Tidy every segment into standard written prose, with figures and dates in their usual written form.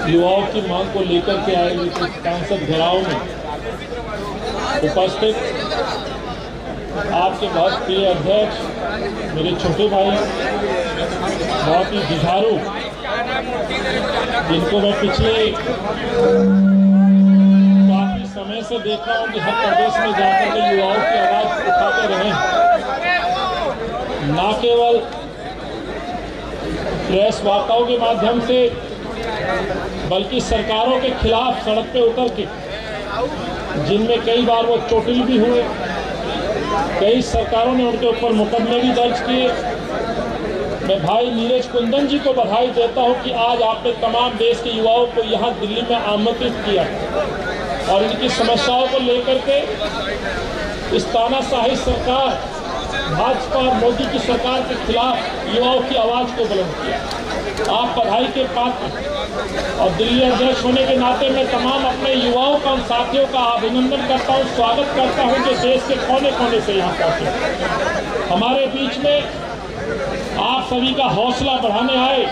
युवाओं की मांग को लेकर के आए हुए सांसद घेराव में उपस्थित आपके बहुत प्रिय अध्यक्ष, मेरे छोटे भाई, बहुत ही जुझारू, जिनको मैं पिछले काफी समय से देख रहा हूँ कि हर प्रदेश में जाकर के युवाओं की आवाज उठाते रहे, न केवल प्रेस वार्ताओं के माध्यम से बल्कि सरकारों के खिलाफ सड़क पे उतर के, जिनमें कई बार वो चोटिल भी हुए, कई सरकारों ने उनके ऊपर मुकदमे भी दर्ज किए। मैं भाई नीरज कुंदन जी को बधाई देता हूं कि आज आपने तमाम देश के युवाओं को यहाँ दिल्ली में आमंत्रित किया और इनकी समस्याओं को लेकर के इस तानाशाही सरकार, भाजपा और मोदी की सरकार के खिलाफ युवाओं की आवाज को बुलंद किया। आप बधाई के पात्र और दिल्ली अध्यक्ष होने के नाते मैं तमाम अपने युवाओं का, उन साथियों का अभिनंदन करता हूं, स्वागत करता हूं जो देश के कोने कोने से यहाँ पहुंचे, हमारे बीच में आप सभी का हौसला बढ़ाने आए।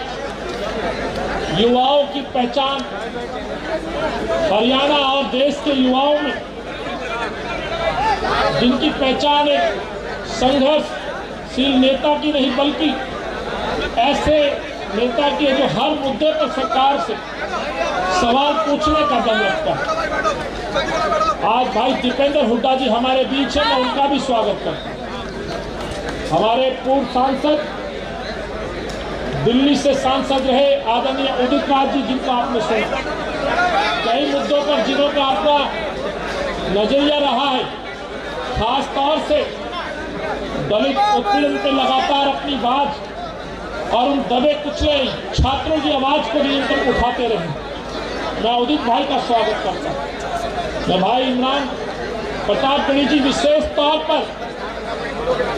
युवाओं की पहचान हरियाणा और देश के युवाओं में, जिनकी पहचान एक संघर्षशील नेता की नहीं बल्कि ऐसे नेता की है जो हर मुद्दे पर सरकार से सवाल पूछने का दम रखता है। आज भाई दीपेंद्र हुड्डा जी हमारे बीच है, मैं उनका भी स्वागत करता हूं। हमारे पूर्व सांसद, दिल्ली से सांसद रहे आदरणीय उदित नाथ जी, जिनको आपने सुना, कई मुद्दों पर जिन्हों का आपका नजरिया रहा है, खास तौर से दलित उत्पीड़न पे लगातार अपनी बात और उन दबे कुचले छात्रों की आवाज को निरंतर उठाते रहे। मैं उदित भाई का स्वागत करता हूं। मैं भाई इमरान प्रताप गणी जी विशेष तौर पर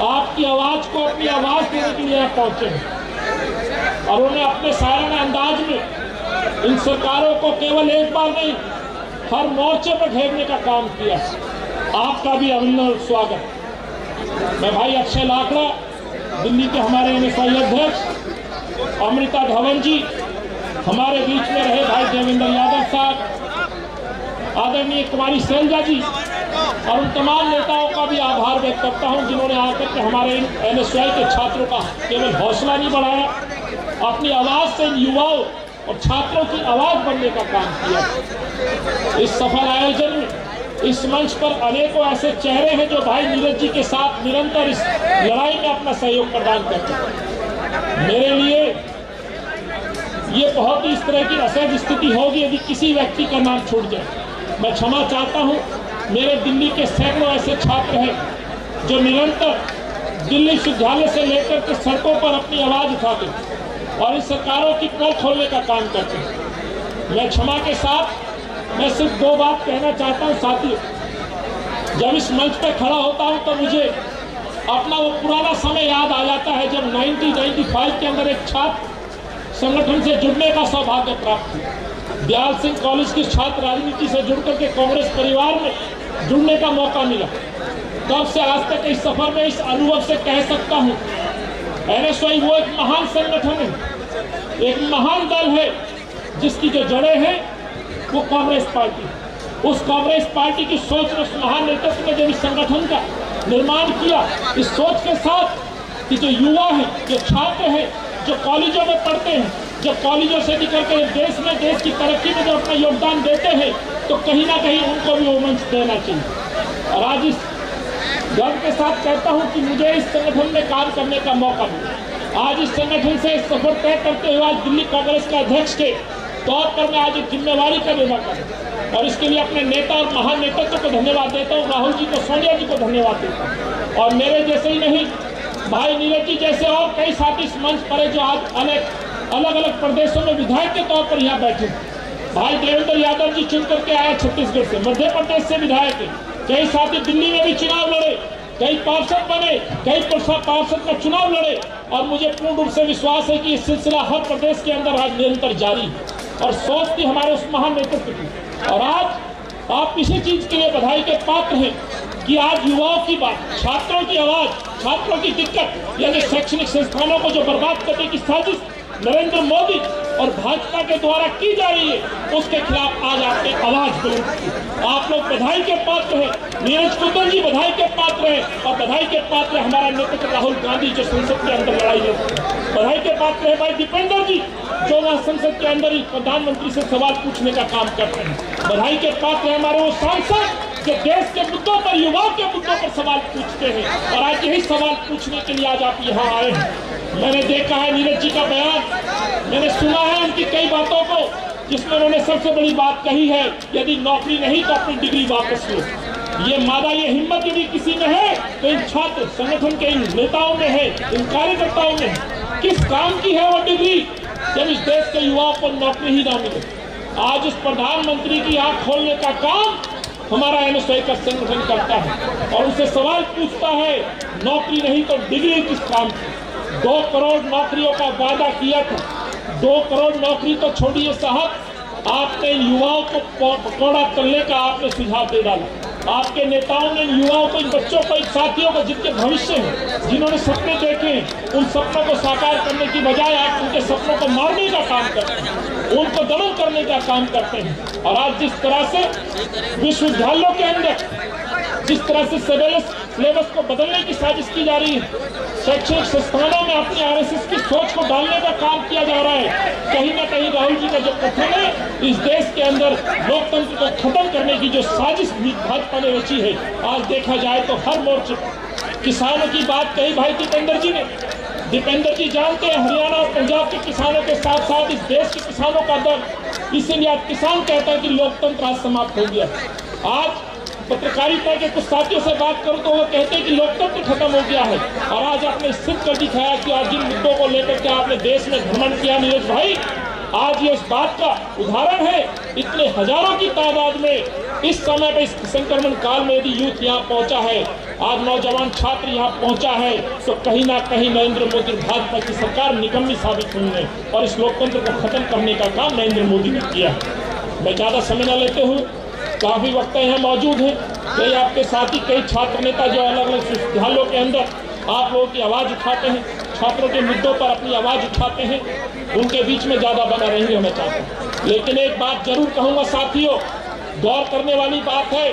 आपकी आवाज को अपनी आवाज देने के लिए पहुंचे हैं और उन्हें अपने साराना अंदाज में इन सरकारों को केवल एक बार नहीं, हर मोर्चे पर घेरने का काम किया। आपका भी अभिनंदन, स्वागत। मैं भाई अक्षय लाखड़ा, दिल्ली के हमारे NSY अध्यक्ष, अमृता धवन जी, हमारे बीच में रहे भाई देवेंद्र यादव साहब, आदरणीय कुमारी शैलजा जी और उन तमाम नेताओं का भी आभार व्यक्त करता हूं जिन्होंने आकर के हमारे NSY के छात्रों का केवल हौसला नहीं बढ़ाया, अपनी आवाज से युवाओं और छात्रों की आवाज बनने का काम किया। इस सफल आयोजन में इस मंच पर अनेकों ऐसे चेहरे हैं जो भाई नीरज जी के साथ निरंतर इस लड़ाई में अपना सहयोग प्रदान करते हैं। मेरे लिए ये बहुत ही इस तरह की असहज स्थिति होगी यदि किसी व्यक्ति का नाम छूट जाए। मैं क्षमा चाहता हूँ। मेरे दिल्ली के सैकड़ों ऐसे छात्र हैं जो निरंतर दिल्ली विश्वविद्यालय से लेकर के सड़कों पर अपनी आवाज उठाते और इस सरकारों की पोल खोलने का काम करते हैं। मैं क्षमा के साथ मैं सिर्फ दो बात कहना चाहता हूं साथियों। जब इस मंच पर खड़ा होता हूं तो मुझे अपना वो पुराना समय याद आ जाता है जब 1995 के अंदर एक छात्र संगठन से जुड़ने का सौभाग्य प्राप्त हुआ। दयाल सिंह कॉलेज की छात्र राजनीति से जुड़कर के कांग्रेस परिवार में जुड़ने का मौका मिला। तब से आज तक इस सफर में इस अनुभव से कह सकता हूँ, NSY वो एक महान संगठन है, एक महान दल है जिसकी जो जड़ें हैं वो कांग्रेस पार्टी। उस कांग्रेस पार्टी की सोच में, उस महान नेतृत्व ने जब इस संगठन का निर्माण किया, इस सोच के साथ कि जो युवा हैं, जो छात्र हैं, जो कॉलेजों में पढ़ते हैं, जो कॉलेजों से निकल कर देश में, देश की तरक्की में जो अपना योगदान देते हैं, तो कहीं ना कहीं उनको भी वो मंच देना चाहिए। और आज इस गर्व के साथ कहता हूं कि मुझे इस संगठन में काम करने का मौका मिला। आज इस संगठन से सफर तय करते हुए आज दिल्ली कांग्रेस के अध्यक्ष के तौर पर मैं आज एक जिम्मेवारी का निर्वाह कर और इसके लिए अपने नेता और महान नेतृत्व को धन्यवाद देता हूँ। राहुल जी को, सोनिया जी को धन्यवाद देता हूँ और मेरे जैसे ही नहीं, भाई नीरज जी जैसे और कई साथी इस मंच पर है जो आज अलग अलग प्रदेशों में विधायक के तौर पर यहाँ बैठे। भाई देवेंद्र यादव जी चुन करके आए छत्तीसगढ़ से, मध्य प्रदेश से विधायक है, कई साथी दिल्ली में भी चुनाव लड़े, कई पार्षद बने, कई पार्षद का चुनाव लड़े और मुझे पूर्ण रूप से विश्वास है कि ये सिलसिला हर प्रदेश के अंदर आज निरंतर जारी है और सोच थी हमारे उस महान नेतृत्व की। और आज आप इसी चीज के लिए बधाई के पात्र हैं कि आज युवाओं की बात, छात्रों की आवाज, छात्रों की दिक्कत, यानी शैक्षणिक संस्थानों को जो बर्बाद करने की साजिश नरेंद्र मोदी और भाजपा के द्वारा की जा रही है उसके खिलाफ आज आपने आवाज बुलंद की। आप लोग बधाई के पात्र हैं, नीरज कुंदन जी बधाई के पात्र हैं, और बधाई के पात्र हमारा नेता राहुल गांधी जो संसद के अंदर लड़ाई लड़ते हैं। बधाई के पात्र है भाई दीपेंद्र जी जो वह संसद के अंदर ही प्रधानमंत्री से सवाल पूछने का काम करते हैं। बधाई के पात्र है हमारे वो सांसद जो देश के मुद्दों पर, युवाओं के मुद्दों पर सवाल पूछते हैं, और आज यही सवाल पूछने के लिए आज आप यहाँ आए हैं। मैंने देखा है नीरज जी का बयान, मैंने सुना है उनकी कई बातों को, जिसमें उन्होंने सबसे बड़ी बात कही है यदि नौकरी नहीं तो अपनी डिग्री वापस लो। ये मादा, ये हिम्मत यदि किसी में है तो इन छात्र संगठन के इन नेताओं में है, इन कार्यकर्ताओं में है। किस काम की है वो डिग्री जब इस देश के युवाओं को नौकरी ही ना मिले। आज इस प्रधानमंत्री की आंख खोलने का काम हमारा एनएसआई का संगठन करता है और उनसे सवाल पूछता है नौकरी नहीं तो डिग्री किस काम की। 2 करोड़ नौकरियों का वादा किया था, 2 करोड़ नौकरी तो छोड़िए साहब, आपने युवाओं को पकौड़ा तलने का आपने सुझाव दे डाला। आपके नेताओं ने युवाओं को, इन बच्चों को, इन साथियों को जिनके भविष्य हैं, जिन्होंने सपने देखे, उन सपनों को साकार करने की बजाय आप उनके सपनों को मारने का काम करते हैं, उनको दमन करने का काम करते हैं। और आज जिस तरह से विश्वविद्यालयों के अंदर जिस तरह से सिलेबस को बदलने की साजिश की जा रही है, शैक्षणिक संस्थानों में अपनी आरएसएस की सोच को डालने का काम किया जा रहा है, कहीं ना कहीं राहुल जी का जो कथन है इस देश के अंदर लोकतंत्र को खत्म करने की जो साजिश भाजपा ने रची है, आज देखा जाए तो हर मोर्चे किसानों की बात कही भाई दीपेंद्र जी ने। दीपेंद्र जी जानते हैं हरियाणा और पंजाब के किसानों के साथ साथ इस देश के किसानों का दर्द, इसीलिए आज किसान कहता है कि लोकतंत्र आज समाप्त हो गया। आज पत्रकारिता के कुछ साथियों से बात करूं तो वो कहते हैं कि लोकतंत्र खत्म हो गया है, और आज आपने सिद्ध कर दिखाया कि आज जिन मुद्दों को लेकर के आपने देश में भ्रमण किया नीरज भाई, आज ये इस बात का उदाहरण है। इतने हजारों की तादाद में इस समय पे इस संक्रमण काल में यदि यूथ यहाँ पहुंचा है, आज नौजवान छात्र यहाँ पहुंचा है, तो कहीं ना कहीं नरेंद्र मोदी भाजपा की सरकार निकम्मी साबित हुई है और इस लोकतंत्र को खत्म करने का काम नरेंद्र मोदी ने किया है। मैं ज्यादा समय न लेते हुए, काफी वक्त यहाँ मौजूद हैं, कई आपके साथी, कई छात्र नेता जो अलग अलग विश्वविद्यालयों के अंदर आप लोगों की आवाज उठाते हैं, छात्रों के मुद्दों पर अपनी आवाज उठाते हैं, उनके बीच में ज्यादा बना नहीं होना चाहता हूं। लेकिन एक बात जरूर कहूंगा साथियों, गौर करने वाली बात है,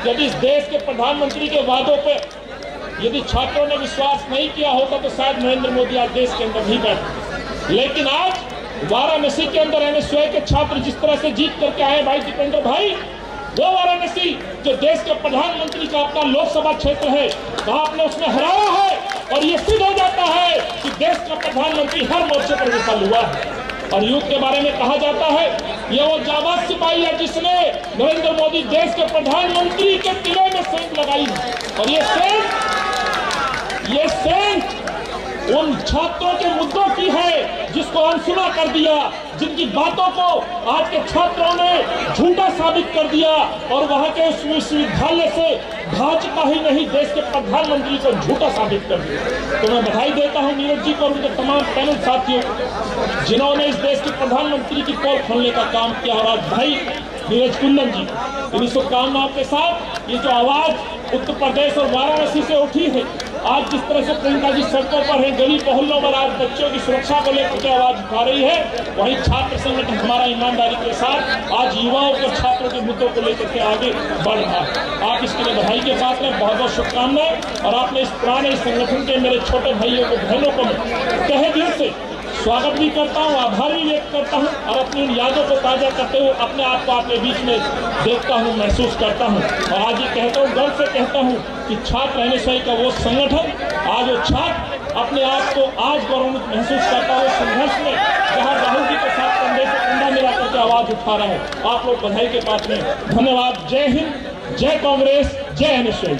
यदि इस देश के प्रधानमंत्री के वादों पर यदि छात्रों ने विश्वास नहीं किया होता तो शायद नरेंद्र मोदी आज देश के अंदर नहीं बैठे। लेकिन आज वाराणसी के अंदर एनएसयूआई के छात्र जिस तरह से जीत करके आए भाई दीपेंद्र भाई, वो वाराणसी जो देश के प्रधानमंत्री का अपना लोकसभा क्षेत्र है, आपने उसमें हराया है, और ये सिद्ध हो जाता है कि देश का प्रधानमंत्री हर मोर्चे पर विफल हुआ है। और यूथ के बारे में कहा जाता है ये वो जाबाज सिपाही है जिसने नरेंद्र मोदी देश के प्रधानमंत्री के किले में सेंध लगाई, और ये सेंध उन छात्रों के मुद्दों की है जिसको अनसुना कर दिया, जिनकी बातों को आज के छात्रों ने झूठा साबित कर दिया, और वहां के उस विश्वविद्यालय से भाजपा ही नहीं देश के प्रधानमंत्री को झूठा साबित कर दिया। तो मैं बधाई देता हूं नीरज जी को और उनके तमाम पैनल साथियों को जिन्होंने इस देश के प्रधानमंत्री की पोल खोलने का काम किया। और आज भाई नीरज कुंदन जी, इन शुभकामनाओं के साथ ये जो आवाज उत्तर प्रदेश और वाराणसी से उठी है, आज जिस तरह से प्रियंका जी सड़कों पर है, गली मोहल्लों पर आज बच्चों की सुरक्षा को लेकर के आवाज उठा रही है, वहीं छात्र संगठन हमारा ईमानदारी के साथ आज युवाओं को, छात्रों के मुद्दों को लेकर के आगे बढ़ रहा है। आप इसके लिए बधाई के साथ में बहुत बहुत शुभकामनाएं। और आपने इस पुराने संगठन के मेरे छोटे भाइयों को, बहनों को तहे दिल से स्वागत भी करता हूँ, आभार भी व्यक्त करता हूँ, और अपनी उन यादों को ताजा करते हुए अपने आप को आपके बीच में देखता हूँ, महसूस करता हूँ। और आज ये कहता हूँ, गर्व से कहता हूँ कि छात्र एनएसयूआई का वो संगठन, आज वो छात्र अपने आप को आज गौरवान्वित महसूस करता है संघर्ष में, जहाँ राहुल जी के साथ कंधे से कंधा मिला करके आवाज उठा रहे हैं। आप लोग बधाई के पात्र हैं। धन्यवाद। जय हिंद, जय कांग्रेस, जय एनएसयूआई।